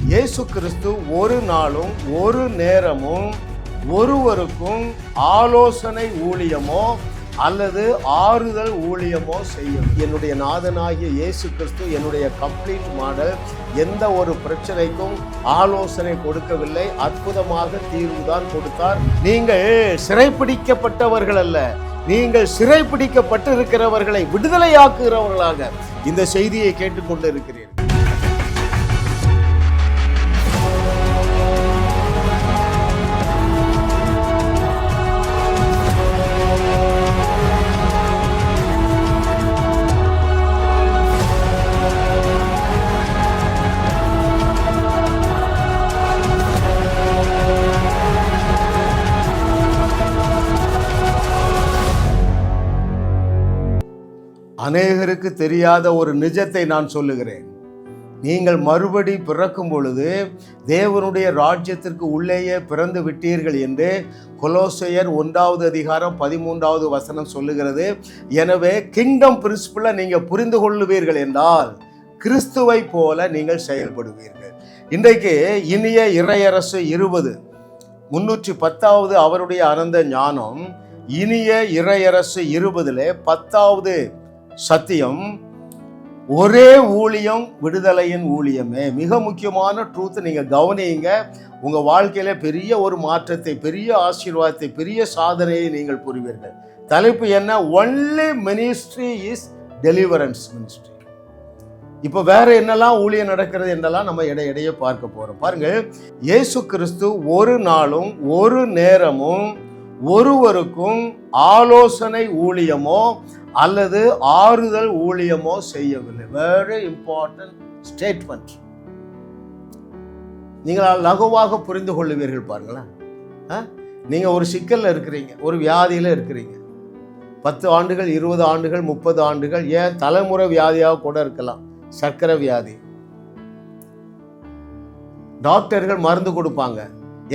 இயேசு கிறிஸ்து ஒரு நாளும் ஒரு நேரமும் ஒருவருக்கும் ஆலோசனை ஊழியமோ அல்லது ஆறுதல் ஊழியமோ செய்யும். என்னுடைய நாதனாகிய இயேசு கிறிஸ்து என்னுடைய கம்ப்ளீட் மாடல். எந்த ஒரு பிரச்சனைக்கும் ஆலோசனை கொடுக்கவில்லை, அற்புதமாக தீர்வுதான் கொடுத்தார். நீங்கள் சிறைப்பிடிக்கப்பட்டவர்கள் அல்ல, நீங்கள் சிறைப்பிடிக்கப்பட்டு இருக்கிறவர்களை விடுதலையாக்குகிறவர்களாக இந்த செய்தியை கேட்டுக்கொண்டு இருக்கிறீர்கள். அநேகருக்கு தெரியாத ஒரு நிஜத்தை நான் சொல்லுகிறேன். நீங்கள் மறுபடி பிறக்கும் பொழுது தேவனுடைய ராஜ்யத்திற்கு உள்ளேயே பிறந்து விட்டீர்கள் என்று கொலோசையர் 1:13 சொல்லுகிறது. எனவே கிங்டம் பிரின்சிபிளை நீங்கள் புரிந்து கொள்ளுவீர்கள் என்றால் கிறிஸ்துவை போல நீங்கள் செயல்படுவீர்கள். இன்றைக்கு இனிய இறையரசு 310 அவருடைய அனந்த ஞானம். இனிய இறையரசு 10வது சத்தியம், ஒரே ஊழியம் விடுதலையின் ஊழியமே. மிக முக்கியமான ட்ரூத் நீங்க கவனிங்க. உங்க வாழ்க்கையில பெரிய ஒரு மாற்றத்தை, பெரிய ஆசீர்வாதத்தை, பெரிய சாதனையை நீங்கள் புரிவீர்கள். தலைப்பு என்ன? Only ministry is deliverance ministry. இப்போ வேற என்னெல்லாம் ஊழியம் நடக்கிறது என்றெல்லாம் நம்ம இடையே பார்க்க போறோம். பாருங்க, இயேசு கிறிஸ்து ஒரு நாளும் ஒரு நேரமும் ஒருவருக்கும் ஆலோசனை ஊழியமோ அல்லது ஆறுதல் ஊழியமோ செய்யவில்லை. Very important statement. நீங்கள் லகுவாக புரிந்து கொள்ளுவீர்கள். பாருங்களேன், நீங்க ஒரு சிக்கல்ல இருக்கிறீங்க, ஒரு வியாதியில இருக்கிறீங்க. 10 ஆண்டுகள், 20 ஆண்டுகள், 30 ஆண்டுகள், ஏன் தலைமுறை வியாதியாக கூட இருக்கலாம். சர்க்கரை வியாதி. டாக்டர்கள் மருந்து கொடுப்பாங்க.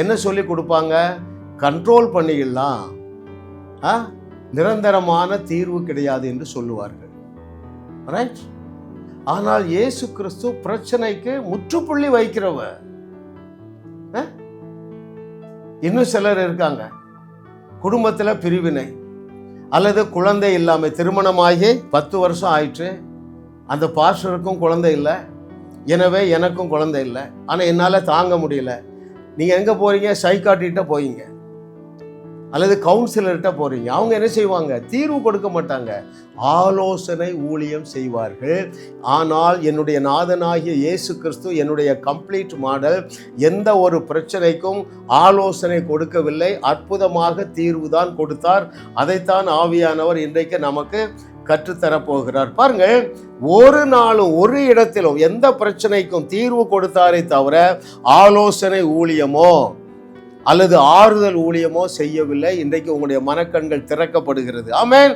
என்ன சொல்லி கொடுப்பாங்க? கண்ட்ரோல் பண்ணிடலாம், நிரந்தரமான தீர்வு கிடையாது என்று சொல்லுவார்கள். ரைட்? ஆனால் இயேசு கிறிஸ்து பிரச்சனைக்கு முற்றுப்புள்ளி வைக்கிறவர். இன்னும் சிலர் இருக்காங்க, குடும்பத்துல பிரிவினை அல்லது குழந்தை இல்லாம, திருமணமாகி 10 வருஷம் ஆயிற்று, அந்த பாஸ்டருக்கும் குழந்தை இல்லை, எனவே எனக்கும் குழந்தை இல்லை, ஆனா என்னால தாங்க முடியல. நீங்க எங்க போறீங்க? சைக்காட்டிட்ட போறீங்க அல்லது கவுன்சிலர்கிட்ட போறீங்க. அவங்க என்ன செய்வாங்க? தீர்வு கொடுக்க மாட்டாங்க, ஆலோசனை ஊழியம் செய்வார்கள். ஆனால் என்னுடைய நாதனாகிய இயேசு கிறிஸ்து என்னுடைய கம்ப்ளீட் மாடல். எந்த ஒரு பிரச்சனைக்கும் ஆலோசனை கொடுக்கவில்லை, அற்புதமாக தீர்வு தான் கொடுத்தார். அதைத்தான் ஆவியானவர் இன்றைக்கு நமக்கு கற்றுத்தரப்போகிறார். பாருங்க, ஒரு நாளும் ஒரு இடத்திலும் எந்த பிரச்சனைக்கும் தீர்வு கொடுத்தாரே தவிர ஆலோசனை ஊழியமோ அல்லது ஆறுதல் ஊழியமோ செய்யவில்லை. இன்றைக்கு உங்களுடைய மனக்கண்கள் திறக்கப்படுகிறது. ஆமென்.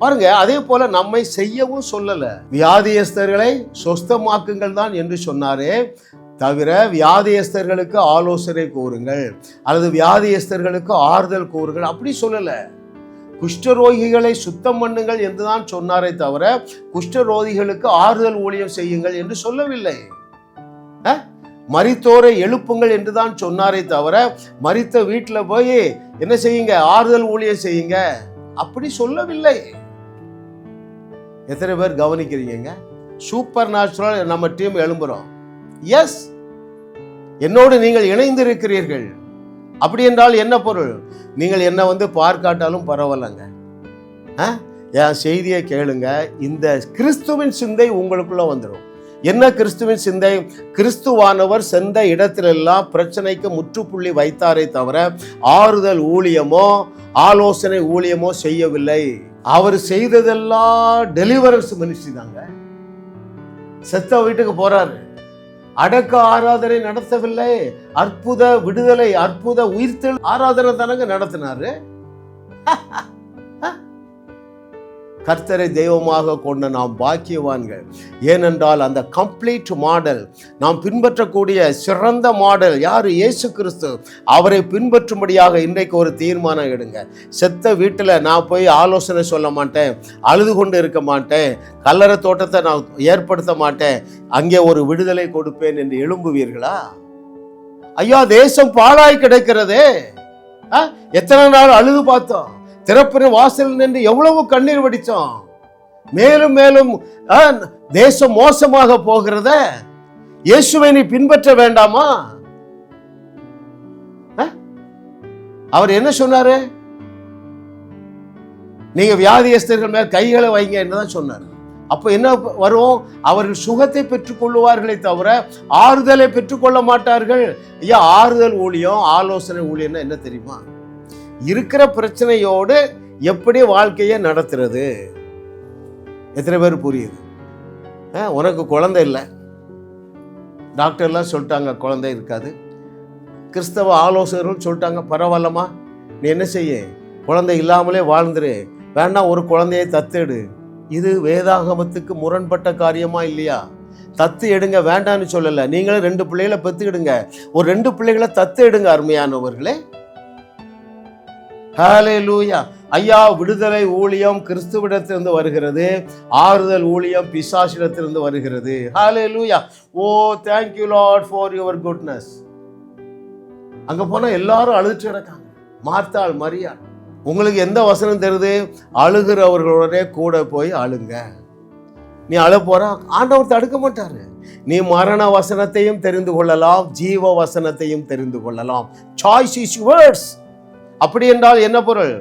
பாருங்க, அதே போல நம்மை செய்யவும் சொல்லல. வியாதியஸ்தர்களை சொஸ்தமாக்குங்கள் தான் என்று சொன்னாரே தவிர வியாதியஸ்தர்களுக்கு ஆலோசனை கூறுங்கள் அல்லது வியாதியஸ்தர்களுக்கு ஆறுதல் கூறுங்கள் அப்படி சொல்லல. குஷ்டரோகிகளை சுத்தம் பண்ணுங்கள் என்றுதான் சொன்னாரே தவிர குஷ்டரோகிகளுக்கு ஆறுதல் ஊழியம் செய்யுங்கள் என்று சொல்லவில்லை. மரித்தோரை எழுப்புங்கள் என்றுதான் சொன்னாரே தவிர மரித்த வீட்டுல போய் என்ன செய்யுங்க? ஆறுதல் ஊழியம் செய்யுங்க அப்படி சொல்லவில்லை. எத்தனை பேர் கவனிக்கிறீங்க? சூப்பர் நேச்சுரல் நம்ம டீம் எழும்புறோம். எஸ், என்னோடு நீங்கள் இணைந்து இருக்கிறீர்கள். அப்படி என்றால் என்ன பொருள்? நீங்கள் என்ன பார்க்காட்டாலும் பரவாயில்லைங்க, என் செய்தியை கேளுங்க. இந்த கிறிஸ்துவின் சிந்தை உங்களுக்குள்ள வந்துடும். என்ன கிறிஸ்துவின் சிந்தை? கிறிஸ்துவானவர் சென்ற இடத்திலெல்லாம் பிரச்சனைக்கு முற்றுப்புள்ளி வைத்தாரே தவிர ஆறுதல் ஊழியமோ ஆலோசனை ஊழியமோ செய்யவில்லை. அவர் செய்ததெல்லாம் டெலிவரன்ஸ் மினிஸ்ட்ரி தாங்க. செத்த வீட்டுக்கு போறாரு, அடக்க ஆராதனை நடத்தவில்லை, அற்புத விடுதலை, அற்புத உயிர்த்தெழு ஆராதனை தானங்க நடத்தினாரு. கர்த்தரை தெய்வமாக கொண்ட நாம் பாக்கியவான்கள். ஏனென்றால் அந்த கம்ப்ளீட் மாடல், நாம் பின்பற்றக்கூடிய சிறந்த மாடல் யார்? இயேசு கிறிஸ்து. அவரை பின்பற்றும்படியாக இன்றைக்கு ஒரு தீர்மானம் எடுங்க. செத்த வீட்டில் நான் போய் ஆலோசனை சொல்ல மாட்டேன், அழுது கொண்டு இருக்க மாட்டேன், கல்லறை தோட்டத்தை நான் ஏற்படுத்த மாட்டேன், அங்கே ஒரு விடுதலை கொடுப்பேன் என்று எழும்புவீர்களா? ஐயா, தேசம் பாழாய் கிடக்கிறதே. எத்தனை நாள் அழுது பார்த்தோம், திறப்பின வாசல் நின்று எவ்வளவு கண்ணீர் வடித்தோம். மேலும் மேலும் தேசம் மோசமாக போகிறத. இயேசுவை நீ பின்பற்ற வேண்டாமா? அவர் என்ன சொன்னாரு? நீங்க வியாதியஸ்தர்கள் மேல் கைகளை வைங்க என்றுதான் சொன்னார். அப்போ என்ன வரும்? அவர்கள் சுகத்தை பெற்றுக் கொள்ளுவார்களே தவிர ஆறுதலை பெற்றுக்கொள்ள மாட்டார்கள். ஐயா, ஆறுதல் ஊழியம், ஆலோசனை ஊழியம்னா என்ன தெரியுமா? இருக்கிற பிரச்சனையோடு எப்படி வாழ்க்கையை நடத்துறது. எத்தனை பேர் புரியுது? உனக்கு குழந்தை இல்லை, டாக்டர்லாம் சொல்லிட்டாங்க குழந்தை இருக்காது. கிறிஸ்தவ ஆலோசகர்கள் சொல்லிட்டாங்க பரவாயில்லம்மா, நீ என்ன செய்ய, குழந்தை இல்லாமலே வாழ்ந்துரு, வேண்டாம் ஒரு குழந்தையை தத்தெடு. இது வேதாகமத்துக்கு முரண்பட்ட காரியமா இல்லையா? தத்து எடுங்க, வேண்டான்னு சொல்லலை. நீங்களும் 2 பிள்ளைகளை பெற்றுக்கிடுங்க, ஒரு 2 பிள்ளைகளை தத்து எடுங்க. அருமையானவர்களே, ஹல்லேலூயா. ஐயா, விடுதலை ஊழியம் கிறிஸ்துவிடத்திலிருந்து வருகிறது, ஆறுதல் ஊழியம் பிசாசிடத்திலிருந்து வருகிறது. Hallelujah. Oh, thank you lord for your goodness. அங்க போனா எல்லாரும் அழுதுட்டு கிடக்காங்க. மார்த்தாள், மரியாள். உங்களுக்கு எந்த வசனம் தெரியுது? அழுகிறவர்களோட கூட போய் அழுங்க. நீ அழ போற, ஆண்டவர் தடுக்க மாட்டாரு. நீ மரண வசனத்தையும் தெரிந்து கொள்ளலாம், ஜீவ வசனத்தையும் தெரிந்து கொள்ளலாம். Choice is yours. அப்படி என்றால் என்ன பொருள்?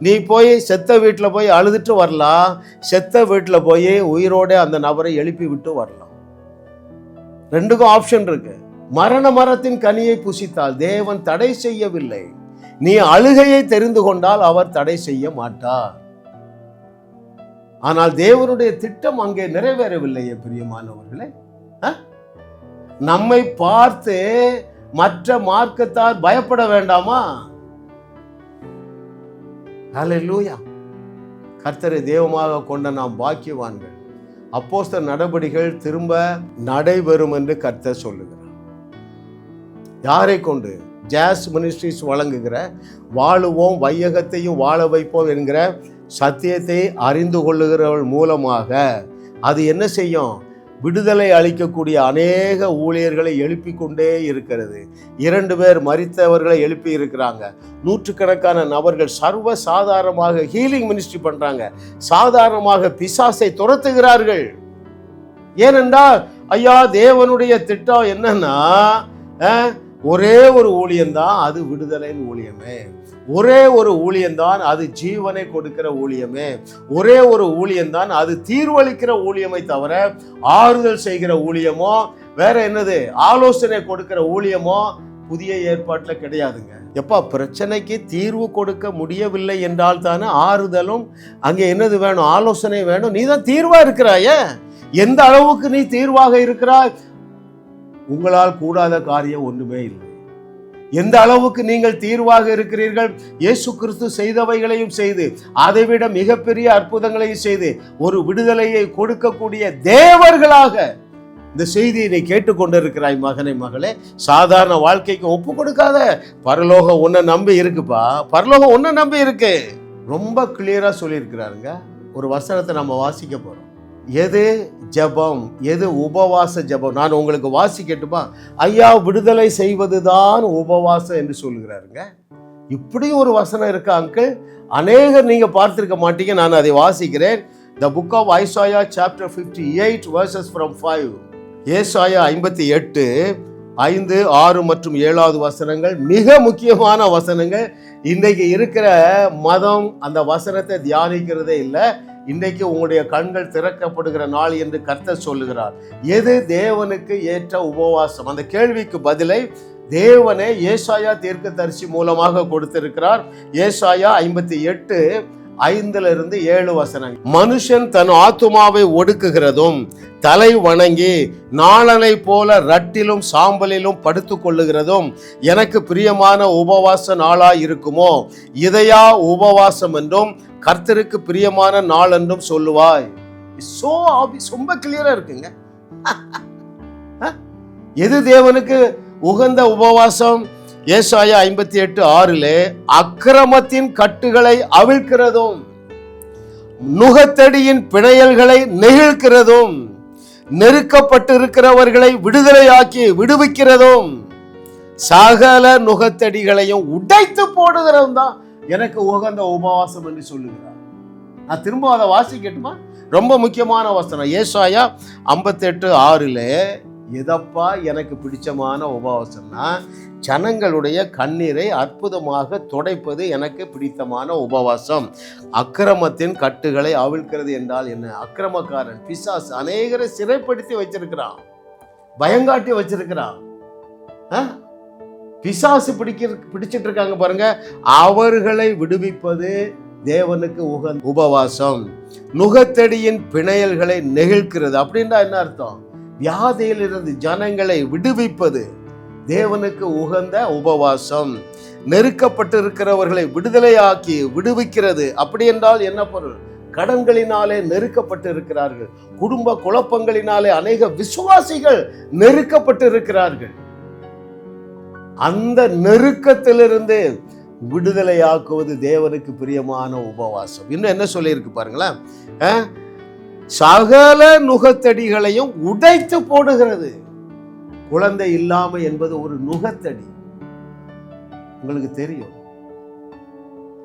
நீ போய் செத்த வீட்டில் போய் அழுதுட்டு வரலாம், செத்த வீட்டில் போய் உயிரோட அந்த நபரை எழுப்பி விட்டு வரலாம். 2க்கும் ஆப்ஷன் இருக்கு. மரண மரத்தின் கனியை புசித்தால் தேவன் தடை செய்யவில்லை. நீ அழுகையை தெரிந்து கொண்டால் அவர் தடை செய்ய மாட்டார். ஆனால் தேவனுடைய திட்டம் அங்கே நிறைவேறவில்லையே பிரியமானவர்களே. நம்மை பார்த்து மற்ற மார்க்கத்தார் பயப்பட வேண்டாமா? ஹல்லேலூயா. கர்த்தரை தெய்வமாக கொண்ட நாம் பாக்கியவான்கள். அப்போஸ்தலர் நடபடிகள் திரும்ப நடைபெறும் என்று கர்த்தர் சொல்லுகிறார். யாரை கொண்டு? ஜாஸ் மினிஸ்ட்ரிஸ் வழங்குகிற வாழுவோம் வையகத்தையும் வாழ வைப்போம் என்கிற சத்தியத்தை அறிந்து கொள்ளுகிறவர்கள் மூலமாக அது என்ன செய்யும்? விடுதலை அளிக்கக்கூடிய அநேக ஊழியர்களை எழுப்பி கொண்டே இருக்கிறது. 2 பேர் மரித்தவர்களை எழுப்பி இருக்கிறாங்க. நூற்றுக்கணக்கான நபர்கள் சர்வ சாதாரணமாக ஹீலிங் மினிஸ்ட்ரி பண்றாங்க. சாதாரணமாக பிசாசை துரத்துகிறார்கள். ஏனென்றால் ஐயா, தேவனுடைய திட்டம் என்னன்னா, ஒரே ஒரு ஊழியம்தான், அது விடுதலையின் ஊழியமே. ஒரே ஒரு ஊழியம்தான், அது ஜீவனை கொடுக்கிற ஊழியமே. ஒரே ஒரு ஊழியம்தான், அது தீர்வளிக்கிற ஊழியமை தவிர ஆறுதல் செய்கிற ஊழியமோ வேற என்னது ஆலோசனை கொடுக்கிற ஊழியமோ புதிய ஏற்பாட்டில் கிடையாதுங்க. எப்பா, பிரச்சனைக்கு தீர்வு கொடுக்க முடியவில்லை என்றால் தானே ஆறுதலும் அங்கே என்னது வேணும்? ஆலோசனை வேணும். நீ தான் தீர்வா இருக்கிறாயே. எந்த அளவுக்கு நீ தீர்வாக இருக்கிறாய்? உங்களால் கூடாத காரியம் ஒன்றுமே இல்லை. எந்த அளவுக்கு நீங்கள் தீர்வாக இருக்கிறீர்கள்? இயேசு கிறிஸ்து செய்தவைகளையும் செய்து அதைவிட மிகப்பெரிய அற்புதங்களையும் செய்து ஒரு விடுதலையை கொடுக்கக்கூடிய தேவர்களாக இந்த செய்தியை நீ கேட்டுக்கொண்டிருக்கிறாய் மகனே, மகளே. சாதாரண வாழ்க்கைக்கு ஒப்பு கொடுக்காத. பரலோகம் உன்னை நம்பி இருக்குப்பா, பரலோகம் உன்னை நம்பி இருக்கு. ரொம்ப கிளியரா சொல்லியிருக்கிறாருங்க. ஒரு வசனத்தை நம்ம வாசிக்க போறோம். எது ஜபம், எது உபவாச ஜபம்? நான் உங்களுக்கு வாசிக்கட்டுமா? ஐயா, விடுதலை செய்வதுதான் உபவாசம் என்று சொல்லுகிறாருங்க. இப்படி ஒரு வசனம் இருக்கா அங்கிள்? அநேகர் நீங்க பார்த்திருக்க மாட்டீங்க. நான் அதை வாசிக்கிறேன். The book of Isaiah chapter 58 verses from 5. ஏசாயா 58 5, 6 மற்றும் 7 வசனங்கள் மிக முக்கியமான வசனங்கள். இன்றைக்கு இருக்கிற மதம் அந்த வசனத்தை தியானிக்கிறதே இல்லை. இன்றைக்கு உங்களுடைய கண்கள் திறக்கப்படுகிற நாள் என்று கர்த்தர் சொல்லுகிறார். எது தேவனுக்கு ஏற்ற உபவாசம்? அந்த கேள்விக்கு பதிலை தேவனே ஏசாயா தீர்க்கதரிசி மூலமாக கொடுத்திருக்கிறார். ஏசாயா 58 5-7 வசனங்கள். மனுஷன் தன் ஆத்துமாவை ஒடுக்குகிறதும் தலை வணங்கி நாளனை போல ரட்டிலும் சாம்பலிலும் படுத்து கொள்ளுகிறதும் எனக்கு பிரியமான உபவாச நாளாய் இருக்குமோ? இதையா உபவாசம் என்றும் கர்த்தருக்கு பிரியமான நாள் என்றும் சொல்லுவாய். ரொம்ப கிளியரா இருக்குங்க. எது தேவனுக்கு உகந்த உபவாசம்? ஏசாயா 58:6 அக்கிரமத்தின் கட்டுகளை அவிழ்க்கிறதும் நுகத்தடியின் பிணையல்களை நெகிழ்கிறதும் நெருக்கப்பட்டிருக்கிறவர்களை விடுதலையாக்கி விடுவிக்கிறதும் சகல நுகத்தடிகளையும் உடைத்து போடுகிறதும் தான் எனக்கு உகந்த உபவாசம் என்று சொல்லுகிறார். நான் திரும்ப அதை வாசிக்கட்டுமா? ரொம்ப முக்கியமான வசனம். ஏசாயா 58:6 எதப்பா எனக்கு பிடிச்சமான உபவாசம்னா, ஜனங்களுடைய கண்ணீரை அற்புதமாக துடைப்பது எனக்கு பிடித்தமான உபவாசம். அக்கிரமத்தின் கட்டுகளை அவிழ்க்கிறது என்றால் என்ன? அக்கிரமக்காரன் பிசாசு அநேகரை சிறைப்படுத்தி வச்சிருக்கிறான், பயங்காட்டி வச்சிருக்கிறான். பிசாசு பிடிச்சிட்டு இருக்காங்க பாருங்க. அவர்களை விடுவிப்பது தேவனுக்கு உகந்த உபவாசம். நுகத்தடியின் பிணையல்களை நெகிழ்கிறது அப்படின்னா என்ன அர்த்தம்? வியாதியிலிருந்து ஜனங்களை விடுவிப்பது தேவனுக்கு உகந்த உபவாசம். நெருக்கப்பட்டு இருக்கிறவர்களை விடுதலையாக்கி விடுவிக்கிறது அப்படி என்றால் என்ன பொருள்? கடன்களினாலே நெருக்கப்பட்டு இருக்கிறார்கள், குடும்ப குழப்பங்களினாலே அநேக விசுவாசிகள் நெருக்கப்பட்டு இருக்கிறார்கள். அந்த நெருக்கத்திலிருந்து விடுதலையாக்குவது தேவனுக்கு பிரியமான உபவாசம். இன்னும் என்ன சொல்லியிருக்கு பாருங்களேன், சகல நுகத்தடிகளையும் உடைத்து போடுகிறது. குழந்தை இல்லாமை என்பது ஒரு நுகத்தடி. உங்களுக்கு தெரியும்,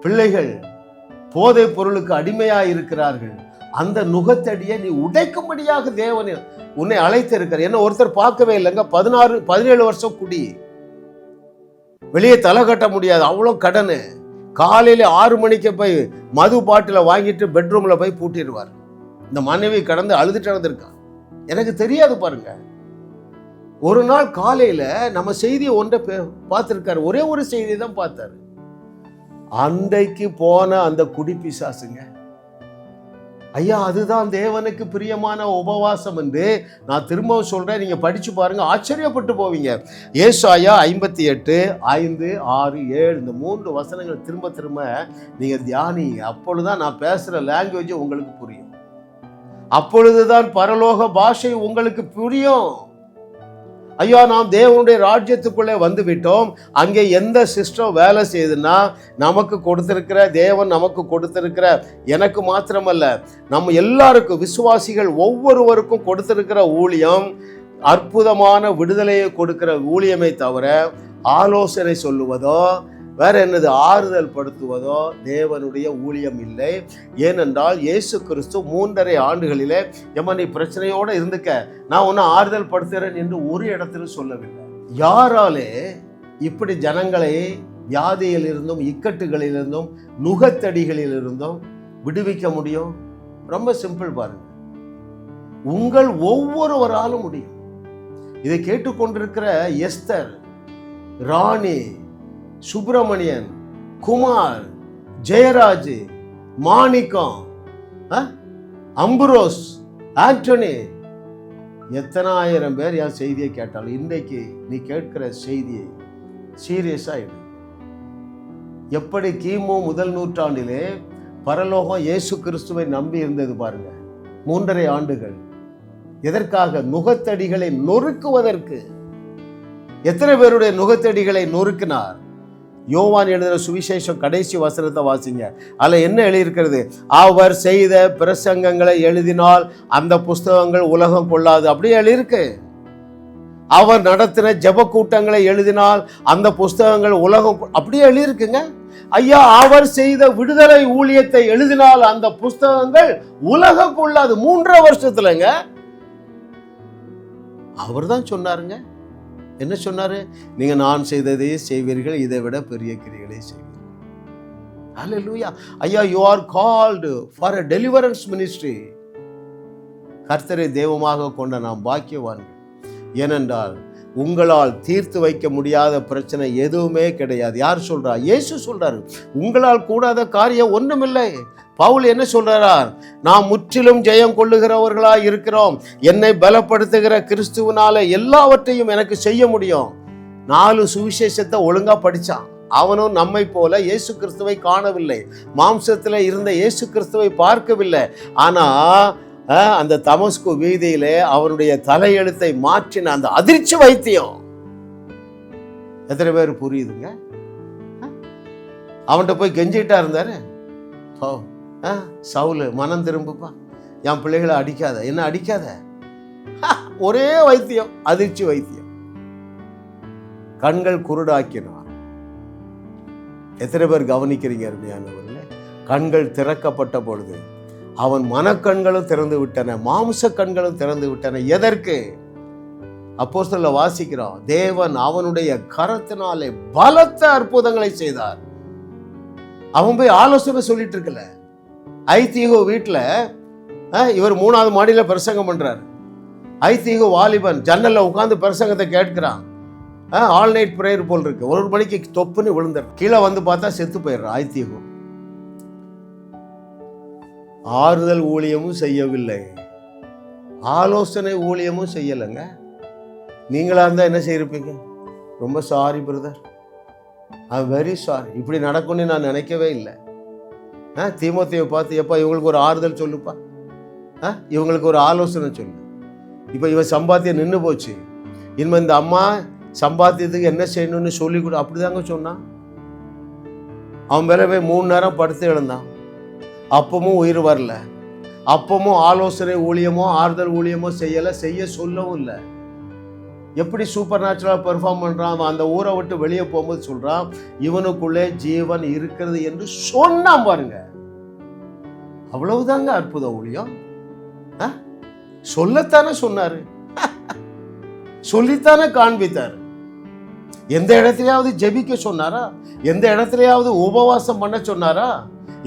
பிள்ளைகள் போதை பொருளுக்கு அடிமையாக இருக்கிறார்கள். அந்த நுகத்தடியை நீ உடைக்கும்படியாக தேவன் உன்னை அழைத்து இருக்கிறார். என்ன ஒருத்தர் பார்க்கவே இல்லைங்க, 16-17 வருஷம் குடி, வெளியே தலை கட்ட முடியாது, அவ்வளோ கடனு. காலையில 6 மணிக்கு போய் மது பாட்டில வாங்கிட்டு பெட்ரூம்ல போய் பூட்டிடுவார். இந்த மனைவி கடந்து அழுதுட்டு நடந்திருக்கான். எனக்கு தெரியாது பாருங்க. ஒரு நாள் காலையில நம்ம செய்தியை ஒன்றை பார்த்திருக்காரு, ஒரே ஒரு செய்தியை தான் பார்த்தாரு. அன்றைக்கு போன அந்த குடிப்பிசாசுங்க, ஐயா அதுதான் தேவனுக்கு பிரியமான உபவாசம் என்று நான் திரும்பவும் சொல்றேன். நீங்க படிச்சு பாருங்க, ஆச்சரியப்பட்டு போவீங்க. ஏசாயா 58:5, 6, 7 இந்த 3 வசனங்கள் திரும்ப திரும்ப நீங்க தியானிங்க. அப்பொழுதுதான் நான் பேசுற லாங்குவேஜ் உங்களுக்கு புரியும். அப்பொழுதுதான் பரலோக பாஷை உங்களுக்கு புரியும். ஐயா நாம் தேவனுடைய ராஜ்யத்துக்குள்ளே வந்து விட்டோம். அங்கே எந்த சிஸ்டம் வேலை செய்யுதுன்னா, நமக்கு கொடுத்திருக்கிற தேவன் நமக்கு கொடுத்திருக்கிற, எனக்கு மாத்திரமல்ல நம்ம எல்லாருக்கும், விசுவாசிகள் ஒவ்வொருவருக்கும் கொடுத்திருக்கிற ஊழியம் அற்புதமான விடுதலையை கொடுக்கிற ஊழியமே தவிர ஆலோசனை சொல்லுவதோ வேற என்னது ஆறுதல் படுத்துவதோ தேவனுடைய ஊழியம் இல்லை. ஏனென்றால் இயேசு கிறிஸ்து 3.5 ஆண்டுகளிலே நீ பிரச்சனையோடு இருந்துக்க, நான் உன்னை ஆறுதல் படுத்துகிறேன் என்று ஒரு இடத்துல சொல்லவில்லை. யாராலே இப்படி ஜனங்களை வியாதியில் இருந்தும் இக்கட்டுகளில் இருந்தும் நுகத்தடிகளில் இருந்தும் விடுவிக்க முடியும்? ரொம்ப சிம்பிள் பாருங்க, உங்கள் ஒவ்வொருவராலும் முடியும். இதை கேட்டுக்கொண்டிருக்கிற எஸ்தர், ராணி, சுப்பிரமணியன், குமார், ஜெயராஜ், மாணிக்கம், அம்புரோஸ், ஆண்டனி, எத்தனை ஆயிரம் பேர் என் செய்தியை கேட்டாலும் இன்றைக்கு நீ கேட்கிற செய்தியை சீரியஸா எடு. எப்படி கிமு முதல் நூற்றாண்டிலே பரலோகம் இயேசு கிறிஸ்துவை நம்பி இருந்தது பாருங்க, 3.5 ஆண்டுகள். எதற்காக? நுகத்தடிகளை நொறுக்குவதற்கு. எத்தனை பேருடைய நுகத்தடிகளை நொறுக்கினார்? யோவான் எழுதின சுவிசேஷம் கடைசி வசனத்தை வாசிங்க. அதில் என்ன எழுதியிருக்கிறது? அவர் செய்த பிரசங்கங்களை எழுதினால் அந்த புஸ்தகங்கள் உலகம் கொள்ளாது, அப்படியே எழுதியிருக்கு. அவர் நடத்தின ஜெப கூட்டங்களை எழுதினால் அந்த புஸ்தகங்கள் உலகம், அப்படியே எழுதியிருக்குங்க. ஐயா அவர் செய்த விடுதலை ஊழியத்தை எழுதினால் அந்த புஸ்தகங்கள் உலகம் கொள்ளாது. 3.5 வருஷத்துலங்க அவர் தான் சொன்னாருங்க. என்ன சொன்னாரு? நீங்க நான் செய்ததே செய்வீர்கள், இதை விட பெரிய கிரியைகளை செய்வீர்கள். ஹல்லேலூயா. ஐயா you are called for a deliverance ministry. கர்த்தரை தெய்வமாக கொண்ட நாம் பாக்கியவான்கள். ஏனென்றால் உங்களால் தீர்த்து வைக்க முடியாத பிரச்சனை எதுவுமே கிடையாது. யார் சொல்றா? இயேசு சொல்றாரு, உங்களால் கூடாத காரியம் ஒன்றுமில்லை. பவுல் என்ன சொல்றார்? நாம் முற்றிலும் ஜெயம் கொள்ளுகிறவர்களாய் இருக்கிறோம், என்னை பலப்படுத்துகிற கிறிஸ்துவினால எல்லாவற்றையும் எனக்கு செய்ய முடியும். 4 சுவிசேஷத்தை ஒழுங்கா படிச்சான். அவனும் நம்மை போல இயேசு கிறிஸ்துவை காணவில்லை, மாம்சத்தில் இருந்த இயேசு கிறிஸ்துவை பார்க்கவில்லை. ஆனா அந்த தமஸ்கு வீதியிலே அவனுடைய தலையெழுத்தை மாற்றின அந்த அதிர்ச்சி வைத்தியம் எத்தனை பேர் புரியுதுங்க? அவன்கிட்ட போய் கெஞ்சிட்டா இருந்தாரு, சவுலு மனம் திரும்புப்பா, என் பிள்ளைகளை அடிக்காத, என்ன அடிக்காத. ஒரே வைத்தியம், அதிர்ச்சி வைத்தியம். கண்கள் குருடாக்கினார். எத்தனை பேர் கவனிக்கிறீங்க அருமையானவர்களே? கண்கள் திறக்கப்பட்ட பொழுது அவன் மனக்கண்களும் திறந்து விட்டன, மாம்ச கண்களும் திறந்து விட்டன. எதற்கு? அப்போஸ்தலர்ல வாசிக்கிறோம், தேவன் அவனுடைய கரத்தினாலே பலத்த அற்புதங்களை செய்தார். அவன் போய் ஆலோசனை சொல்லிட்டு இருக்கல. ஐதீகோ வீட்டுல இவர் 3வது மாடியில பிரசங்கம் பண்றாரு. ஐதீகோ வாலிபன் ஜன்னல்ல உட்கார்ந்து பிரசங்கத்தை கேட்கிறான். ஆல் நைட் பிரேயர் போல் இருக்கு. 1 மணிக்கு தொப்புன்னு விழுந்தார். கீழே வந்து பார்த்தா செத்து போயிடுறான் ஐதீகோ. ஆறுதல் ஊழியமும் செய்யவில்லை, ஆலோசனை ஊழியமும் செய்யலைங்க. நீங்களா இருந்தா என்ன செய்யிருப்பீங்க? ரொம்ப sorry brother, I very sorry, இப்படி நடக்கும்னு நான் நினைக்கவே இல்லை. தீமோத்தேயை பார்த்து, எப்பா இவங்களுக்கு ஒரு ஆறுதல் சொல்லுப்பா, இவங்களுக்கு ஒரு ஆலோசனை சொல்லு. இப்போ இவன் சம்பாத்தியம் நின்று போச்சு, இனிமே இந்த அம்மா சம்பாத்தியத்துக்கு என்ன செய்யணும்னு சொல்லி கொடு, அப்படிதாங்க சொன்னான். அவன் மேலே போய் 3 நேரம் படுத்து எழுந்தான். அப்பமும் உயிர் வரல. அப்பமும் ஆலோசனை ஊழியமோ ஆறுதல் ஊழியமோ செய்ய சொல்லவும் இல்லை. எப்படி சூப்பர் நேச்சுரலாக பெர்ஃபார்ம் பண்ணுறான். அவன் அந்த ஊரை விட்டு வெளியே போகும்போது சொல்கிறான், இவனுக்குள்ளே ஜீவன் இருக்கிறது என்று சொன்னான் பாருங்க. அவ்வளவுதாங்க அற்புத ஊழியம். சொல்லத்தானே சொன்னாரு, சொல்லித்தானே காண்பித்தார். எந்த இடத்துலயாவது ஜெபிக்க சொன்னாரா? எந்த இடத்துலயாவது உபவாசம் பண்ண சொன்னாரா?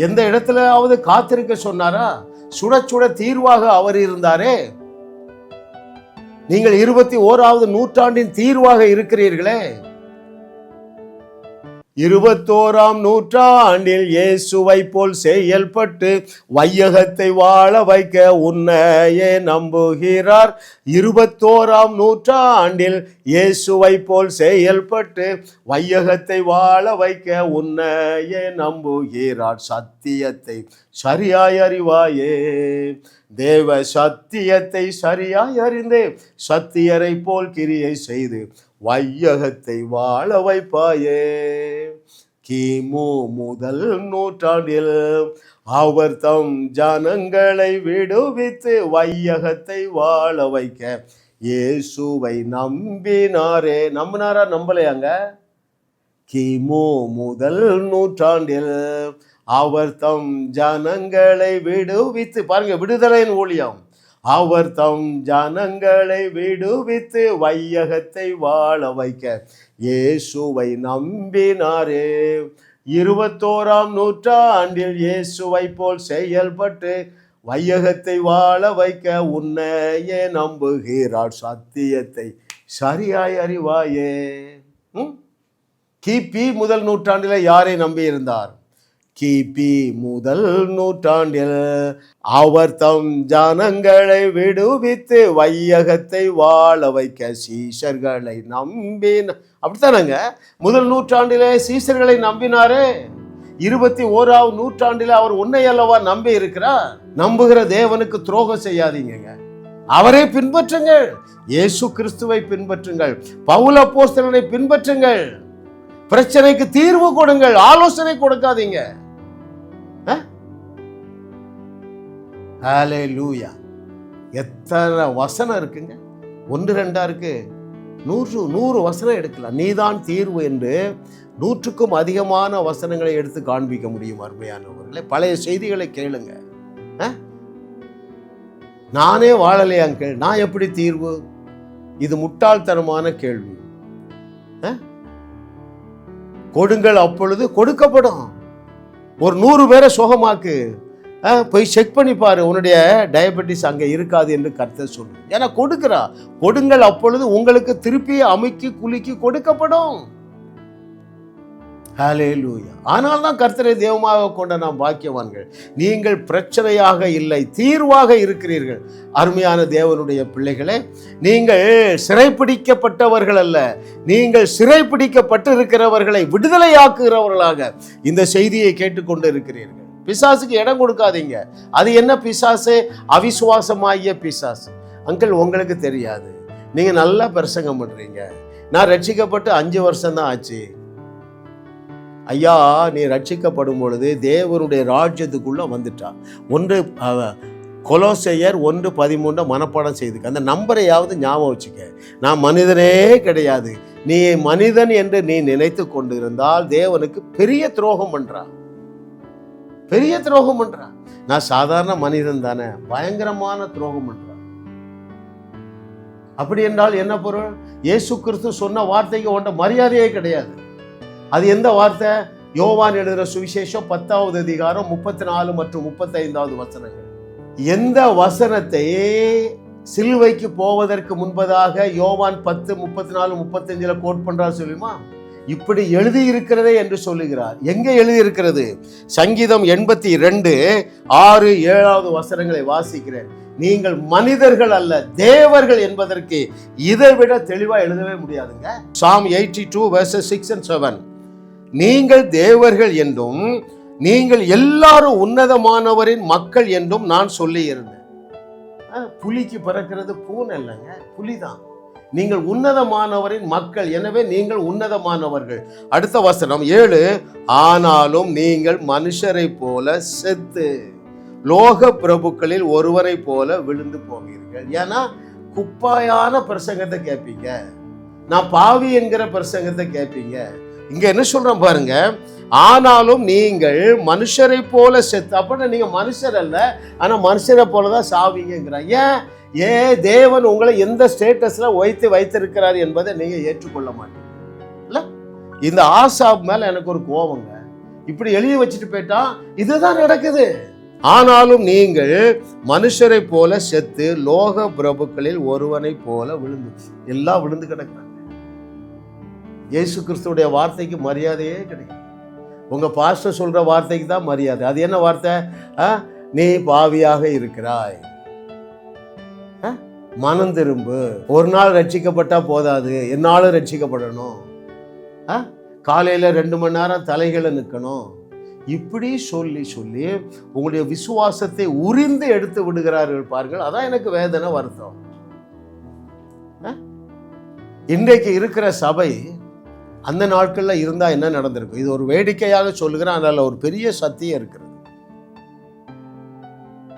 எந்த இடத்துலயாவது காத்திருக்க சொன்னாரா? சுட சுட தீர்வாக அவர் இருந்தாரே. நீங்கள் 21வது நூற்றாண்டின் தீர்வாக இருக்கிறீர்களே. 21ஆம் நூற்றாண்டில் இயேசுவை போல் செயல்பட்டு வையகத்தை வாழ வைக்க உன்னையே நம்புகிறார். 21ஆம் நூற்றாண்டில் இயேசுவை போல் செயல்பட்டு வையகத்தை வாழ வைக்க உன்னையே நம்புகிறார். சத்தியத்தை சரியாய் அறிவாயே, தேவ சத்தியத்தை சரியாய் அறிந்து சத்தியரை போல் கிரியை செய்து வையகத்தை வாழ வைப்பாயே. கிமு முதல் நூற்றாண்டில் அவர் தம் ஜனங்களை விடுவித்து வையகத்தை வாழ வைக்க இயேசுவை நம்பினாரே. நம்பினாரா நம்பலையாங்க? கிமு முதல் நூற்றாண்டில் அவர் தம் ஜனங்களை விடுவித்து, பாருங்க விடுதலையின் ஊழியம், அவர் தம் ஜனங்களை விடுவித்து வையகத்தை வாழ வைக்க இயேசுவை நம்பினாரே. 21ஆம் நூற்றாண்டில் இயேசுவை போல் செயல்பட்டு வையகத்தை வாழ வைக்க உன்னையே நம்புகிறார். சத்தியத்தை சரியாய் அறிவாயே. கிபி முதல் நூற்றாண்டில் யாரை நம்பி இருந்தார்? கிபி முதல் நூற்றாண்டில் அவர் தம் ஜனங்களை விடுவித்து வையகத்தை வாழ வைக்க சீஷர்களை நம்பினார். அப்படித்தானங்க, முதல் நூற்றாண்டிலே சீஷர்களை நம்பினாரே. 21ஆவது நூற்றாண்டில் அவர் உன்னை அல்லவா நம்பி இருக்கிறார். நம்புகிற தேவனுக்கு துரோகம் செய்யாதீங்க, அவரை பின்பற்றுங்கள். இயேசு கிறிஸ்துவை பின்பற்றுங்கள், பவுல் அப்போஸ்தலனை பின்பற்றுங்கள். பிரச்சனைக்கு தீர்வு கொடுங்கள், ஆலோசனை கொடுக்காதீங்க. ஹல்லேலூயா. எத்தனை வசனம் இருக்குங்க, 1 2 இருக்கு, 100 வசனம் எடுக்கலாம். நீதான் தீர்வு என்று 100க்கும் அதிகமான வசனங்களை எடுத்து காண்பிக்க முடியும். அருமையானவர்களே, பழைய செய்திகளை கேளுங்க. நானே வாழலையாங்க, நான் எப்படி தீர்வு? இது முட்டாள்தனமான கேள்வி. கொடுங்கள் அப்பொழுது கொடுக்கப்படும். ஒரு 100 பேரை சுகமாக்கு, போய் செக் பண்ணி பாரு, உன்னுடைய டயபெட்டிஸ் அங்கே இருக்காது என்று கர்த்தர் சொல்லு. ஏன்னா கொடுக்கிறா. கொடுங்கள் அப்பொழுது உங்களுக்கு திருப்பி அமுக்கி குலுக்கி கொடுக்கப்படும். ஹல்லேலூயா. ஆனால் தான் கர்த்தரை தெய்வமாக கொண்ட நாம் பாக்கியவான்கள். நீங்கள் பிரச்சனையாக இல்லை, தீர்வாக இருக்கிறீர்கள். அருமையான தேவனுடைய பிள்ளைகளே, நீங்கள் சிறைப்பிடிக்கப்பட்டவர்கள் அல்ல, நீங்கள் சிறைப்பிடிக்கப்பட்டு இருக்கிறவர்களை விடுதலையாக்குகிறவர்களாக இந்த செய்தியை கேட்டுக்கொண்டு இருக்கிறீர்கள். பிசாசுக்கு இடம் கொடுக்காதீங்க. அது என்ன பிசாசு? அவிசுவாசமாகிய பிசாசு. அங்கிள், உங்களுக்கு தெரியாது, நீங்க நல்லா பிரசங்கம் பண்றீங்க, நான் ரட்சிக்கப்பட்டு 5 வருஷம் தான் ஆச்சு. ஐயா, நீ ரட்சிக்கப்படும் பொழுது தேவனுடைய ராஜ்யத்துக்குள்ள வந்துட்டான். கொலோசையர் 1:13 மனப்பாடம் செய்துக்க. அந்த நம்பரையாவது ஞாபகம் வச்சுக்க. நான் மனிதனே கிடையாது, நீ மனிதன் என்று நீ நினைத்து கொண்டு இருந்தால் தேவனுக்கு பெரிய துரோகம் பண்றான், பெரிய துரோகம் பண்றான். நான் சாதாரண மனிதன் தானே, பயங்கரமான துரோகம் பண்றான். அப்படி என்றால் என்ன பொருள்? இயேசு கிறிஸ்து சொன்ன வார்த்தைக்கு உண்ட மரியாதையே கிடையாது. அது எந்த வார்த்தை? யோவான் எழுதுகிற சுவிசேஷம் 10வது அதிகாரம் 34 மற்றும் 35வது வசனங்கள். எந்த வசனத்தை சிலுவைக்கு போவதற்கு முன்பதாக யோவான் 10:34-35 கோட் பண்றார் சொல்லுமா? இப்படி எழுதி இருக்கிறதே என்று சொல்லுகிறார். எங்க எழுதி இருக்கிறது? சங்கீதம் 82:6-7 வசனங்களை வாசிக்கிறேன். நீங்கள் மனிதர்கள் அல்ல, தேவர்கள் என்பதற்கு இதை விட தெளிவா எழுதவே முடியாதுங்க. Psalm 82:6-7. நீங்கள் தேவர்கள் என்றும் நீங்கள் எல்லாரும் உன்னதமானவரின் மக்கள் என்றும் நான் சொல்லி இருந்தேன். புலிக்கு பிறக்கிறது பூனை இல்லைங்க, புலிதான். நீங்கள் உன்னதமானவரின் மக்கள், எனவே நீங்கள் உன்னதமானவர்கள். அடுத்த வசனம் 7. ஆனாலும் நீங்கள் மனுஷரை போல செத்து லோக பிரபுக்களில் ஒருவரை போல விழுந்து போவீர்கள். ஏன்னா குப்பாயான பிரசங்கத்தை கேட்பீங்க, நான் பாவி என்கிற பிரசங்கத்தை கேட்பீங்க. இங்க என்ன சொல்றேன் பாருங்க, ஆனாலும் நீங்கள் மனுஷரை போல செத்து. அப்படின்னா நீங்க மனுஷர் அல்ல, ஆனா மனுஷரை போலதான் சாவீங்கிறாங்க. ஏன் தேவன் உங்களை எந்த ஸ்டேட்டஸ்ல வைத்திருக்கிறார் என்பதை நீங்க ஏற்றுக்கொள்ள மாட்டீங்க. இந்த ஆசாப் மேல எனக்கு ஒரு கோபங்க. இப்படி எழுதி வச்சுட்டு போயிட்டா இதுதான் நடக்குது. ஆனாலும் நீங்கள் மனுஷரை போல செத்து லோக பிரபுக்களில் ஒருவனை போல விழுந்து, எல்லாம் விழுந்து கிடக்கிறாங்க. இயேசு கிறிஸ்துடைய வார்த்தைக்கு மரியாதையே கிடையாது. உங்க பாஸ்டர் சொல்ற வார்த்தைக்கு தான் மரியாதை. அது என்ன வார்த்தை? நீ பாவியாக இருக்கிறாய், மனம் திரும்பு. ஒரு நாள் ரட்சிக்கப்பட்டா போதாது, என்னாலும் ரட்சிக்கப்படணும். காலையில 2 மணி நேரம் தலைகளை நிற்கணும். இப்படி சொல்லி சொல்லி உங்களுடைய விசுவாசத்தை உரிந்து எடுத்து விடுகிறார்கள் பாருங்கள். அதான் எனக்கு வேதனை, வருத்தம். இன்றைக்கு இருக்கிற சபை அந்த நாட்கள்ல இருந்தா என்ன நடந்திருக்கும்? இது ஒரு வேடிக்கையாக சொல்லுகிறேன், அதில் ஒரு பெரிய சத்தியம் இருக்கிறது.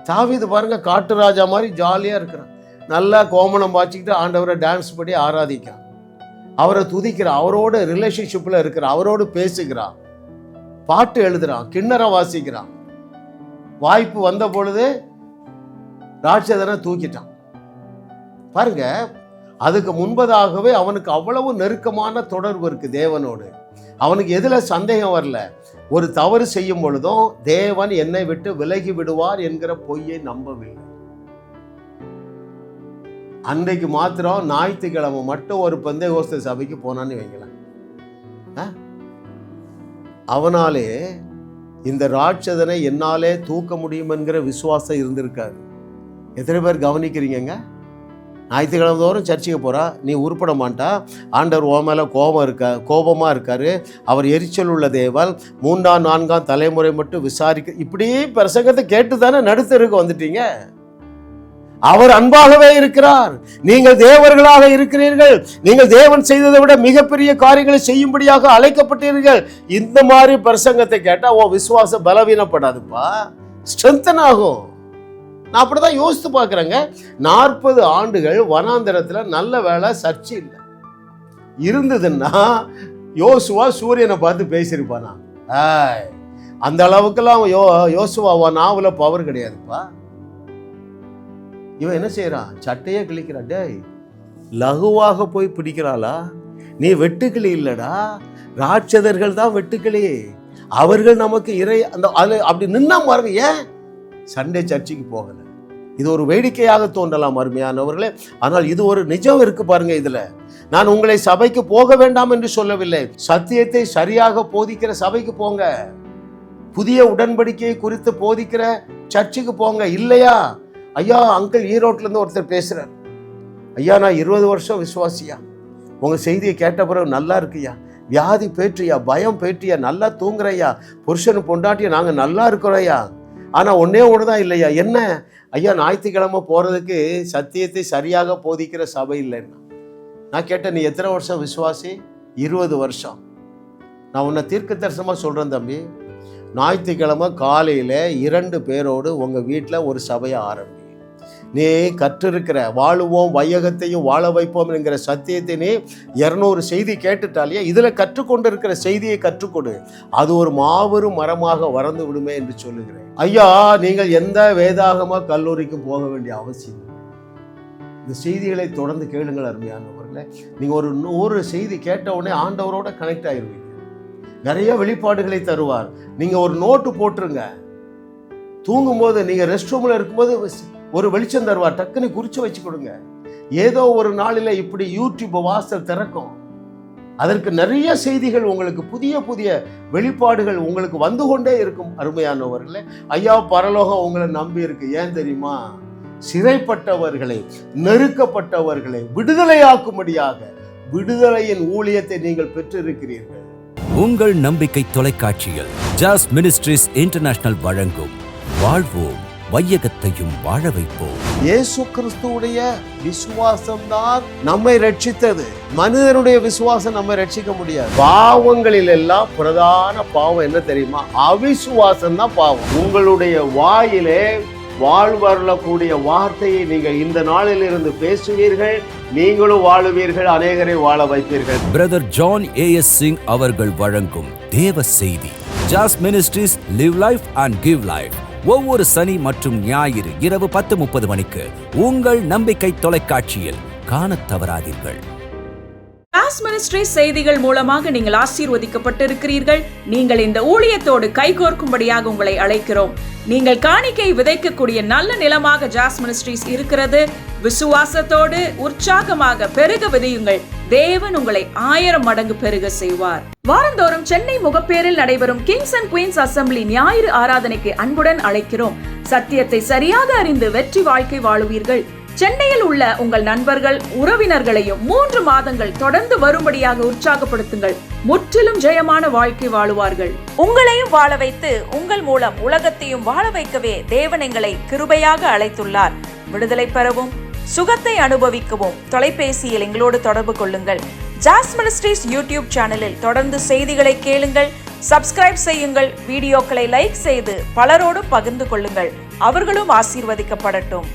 தாவீது பாருங்க, காட்டு ராஜா மாதிரி ஜாலியா இருக்கிறான். நல்லா கோமணம் பாய்ச்சிக்கிட்டு ஆண்டவரை டான்ஸ் படி ஆராதிக்கிறான், அவரை துதிக்கிறான், அவரோட ரிலேஷன்ஷிப்ல இருக்கிறான், அவரோடு பேசுகிறான், பாட்டு எழுதுறான், கிண்ணறம் வாசிக்கிறான். வாய்ப்பு வந்த பொழுது ராட்சதனை தூக்கிட்டான். பாருங்க, அதுக்கு முன்பதாகவே அவனுக்கு அவ்வளவு நெருக்கமான தொடர்பு இருக்கு தேவனோடு. அவனுக்கு எதுல சந்தேகம் வரல? ஒரு தவறு செய்யும் பொழுதும் தேவன் என்னை விட்டு விலகி விடுவார் என்கிற பொய்யை நம்பவில்லை. அன்றைக்கு மாத்திரம் ஞாயிற்றுக்கிழமை மட்டும் ஒரு பெந்தேகோஸ்து சபைக்கு போனான்னு வைங்களேன், அவனாலே இந்த ராட்சதனை என்னாலே தூக்க முடியும் என்கிற விசுவாசம் இருந்திருக்காரு. எத்தனை பேர் கவனிக்கிறீங்க? ஞாயிற்றுக்கிழமை தோறும் சர்ச்சுக்கு போறா, நீ உருப்பட மாட்டா, ஆண்டவர் ஓ மேல கோபமா இருக்காரு, அவர் எரிச்சல் உள்ள தேவன், 3ஆம் 4ஆம் தலைமுறை மட்டும் விசாரிக்க. இப்படி பிரசங்கத்தை கேட்டு தானே நடுத்தருக்கு வந்துட்டீங்க. அவர் அன்பாகவே இருக்கிறார், நீங்கள் தேவர்களாக இருக்கிறீர்கள், நீங்கள் தேவன் செய்ததை விட மிகப்பெரிய காரியங்களை செய்யும்படியாக அழைக்கப்பட்டீர்கள். இந்த மாதிரி பிரசங்கத்தை கேட்டா உன் விசுவாசம் பலவீனப்படாதுப்பா, ஸ்ட்ரென்தன் ஆகும். நான் அப்படிதான் யோசித்து பார்க்குறேங்க. 40 ஆண்டுகள் வனாந்தரத்துல நல்ல வேலை சர்ச்சை இல்லை இருந்ததுன்னா யோசுவா சூரியனை பார்த்து பேசியிருப்பானா? அந்த அளவுக்கெல்லாம் யோசுவா நாவுல பவர் கிடையாதுப்பா. இவன் என்ன செய்யறான்? சட்டையே கிழிக்கிறான். டேய், லகுவாக போய் பிடிக்கிறாளா? நீ வெட்டுக்கிளி இல்லடா, ராட்சதர்கள் தான் வெட்டுக்கிளி, அவர்கள் நமக்கு இறை. அந்த அப்படி நின்னா பாருங்க. ஏன் சண்டே சர்ச்சுக்கு போகல? இது ஒரு வேடிக்கையாக தோன்றலாம் அருமையானவர்களே, ஆனால் இது ஒரு நிஜம் இருக்கு பாருங்க. இதுல நான் உங்களை சபைக்கு போக வேண்டாம் என்று சொல்லவில்லை. சத்தியத்தை சரியாக போதிக்கிற சபைக்கு போங்க. புதிய உடன்படிக்கையை குறித்து போதிக்கிற சர்ச்சுக்கு போங்க. இல்லையா, ஐயா அங்கிள் ஈரோட்ல இருந்து ஒருத்தர் பேசுறார், ஐயா நான் 20 வருஷம் விசுவாசியா, உங்க செய்தியை கேட்ட பிறகு நல்லா இருக்குயா, வியாதி பேற்றியா, பயம் பேற்றியா, நல்லா தூங்குறையா, புருஷனு பொண்டாட்டியா, நாங்க நல்லா இருக்கிறோயா, ஆனா ஒன்னே ஒண்ணுதான் இல்லையா, என்ன ஐயா ஞாயிற்றுக்கிழமை போறதுக்கு சத்தியத்தை சரியாக போதிக்கிற சபை இல்லைன்னா. நான் கேட்டேன், நீ எத்தனை வருஷம் விசுவாசி? 20 வருஷம். நான் உன்னை தீர்க்க தரிசனமா சொல்றேன் தம்பி, ஞாயிற்றுக்கிழமை காலையில 2 பேரோடு உங்க வீட்டில் ஒரு சபையை ஆரம்பி. நீ கற்றிருக்கிற வாழுவோம் வையகத்தையும் வாழ வைப்போம் என்கிற சத்தியத்தை நீ 200 செய்தி கேட்டுட்டாலே, இதுல கற்றுக்கொண்டு இருக்கிற செய்தியை கற்றுக்கொடு, அது ஒரு மாபெரும் மரமாக வளர்ந்து விடுமே என்று சொல்லுகிறேன். ஐயா நீங்கள் எந்த வேதாகம கல்லூரிக்கும் போக வேண்டிய அவசியம் இல்லை. இந்த செய்திகளை தொடர்ந்து கேளுங்கள் அருமையானவர்களே. நீங்க ஒரு 100 செய்தி கேட்ட உடனே ஆண்டவரோட கனெக்ட் ஆயிருவீங்க. நிறைய வெளிப்பாடுகளை தருவார். நீங்க ஒரு நோட்டு போட்டுருங்க. தூங்கும்போது நீங்க ரெஸ்ட் ரூம்ல இருக்கும்போது ஒரு வெளிச்சம் தருவார், டக்குன்னு குறிச்சு வச்சு கொடுங்க. ஏதோ ஒரு நாளில் இப்படி யூடியூப் வாசல் திறக்கும். அதற்கு நிறைய செய்திகள் உங்களுக்கு புதிய புதிய வெளிப்பாடுகள் உங்களுக்கு வந்து கொண்டே இருக்கும் அருமையானவர்களே. ஐயா பரலோகம் உங்களை நம்பி இருக்கு. ஏன் தெரியுமா? சிறைப்பட்டவர்களை நெருக்கப்பட்டவர்களை விடுதலையாக்கும்படியாக விடுதலையின் ஊழியத்தை நீங்கள் பெற்றிருக்கிறீர்கள். உங்கள் நம்பிக்கை தொலைக்காட்சியில் ஜாஸ் மினிஸ்ட்ரிஸ் இன்டர்நேஷனல் வழங்கும் வாழ்வோம் வையகத்தையும் வாழ வைப்போம். இயேசு கிறிஸ்துவுடைய விசுவாசம் தான் நம்மை ரட்சித்தது. மனிதனுடைய விசுவாசம் நம்மை ரட்சிக்க முடியாது. பாவங்களில் எல்லாம் பிரதான பாவம் என்ன தெரியுமா? அவிசுவாசம் தான் பாவம். உங்களுடைய வாயிலே வாழ்வருளக்கூடிய வார்த்தையை நீங்கள் இந்த நாளில் இருந்து பேசுவீர்கள், நீங்களும் வாழுவீர்கள், அநேகரை வாழ வைப்பீர்கள். Brother John A.S. சிங் அவர்கள் வழங்கும் தேவ செய்தி ஜாஸ் ministries live life and give life ஒவ்வொரு சனி மற்றும் ஞாயிறு இரவு 10:30 மணிக்கு உங்கள் நம்பிக்கை தொலைக்காட்சியில் காணத் தவறாதீர்கள். ஜாஸ் மினிஸ்ட்ரிஸ் செய்திகள் மூலமாக நீங்கள் ஆசீர்வதிக்கப்பட்டிருக்கிறீர்கள். நீங்கள் இந்த ஊழியத்தோடு கைகோர்க்கும்படியாக உங்களை அழைக்கிறோம். நீங்கள் காணிக்கை விதைக்கக்கூடிய நல்ல நிலமாக ஜாஸ் மினிஸ்ட்ரிஸ் இருக்கிறது. விசுவாசத்தோடு உற்சாகமாக பெருக விதையுங்கள். தேவன் உங்களை 1000 மடங்கு பெருக செய்வார். வாரந்தோறும் சென்னை முகப்பேரில் நடைபெறும் கிங்ஸ் அண்ட் குயின்ஸ் அசம்பிளி ஞாயிறு ஆராதனைக்கு அன்புடன் அழைக்கிறோம். சத்தியத்தை சரியாக அறிந்து வெற்றி வாழ்க்கை வாழுவீர்கள். சென்னையில் உள்ள உங்கள் நண்பர்கள் உறவினர்களையும் 3 மாதங்கள் தொடர்ந்து வரும்படியாக உற்சாகப்படுத்துங்கள். முற்றிலும் ஜெயமான வாழ்க்கை வாழுவார்கள். உங்களையும் வாழ வைத்து உங்கள் மூலம் உலகத்தையும் வாழ வைக்கவே தேவன் எங்களை கிருபையாக அழைத்துள்ளார். விடுதலை பெறவும் சுகத்தை அனுபவிக்கவும் தொலைபேசியில் எங்களோடு தொடர்பு கொள்ளுங்கள். ஜாஸ் மினிஸ்ட்ரிஸ் யூடியூப் சேனலில் தொடர்ந்து செய்திகளை கேளுங்கள். சப்ஸ்கிரைப் செய்யுங்கள். வீடியோக்களை லைக் செய்து பலரோடு பகிர்ந்து கொள்ளுங்கள். அவர்களும் ஆசீர்வதிக்கப்படட்டும்.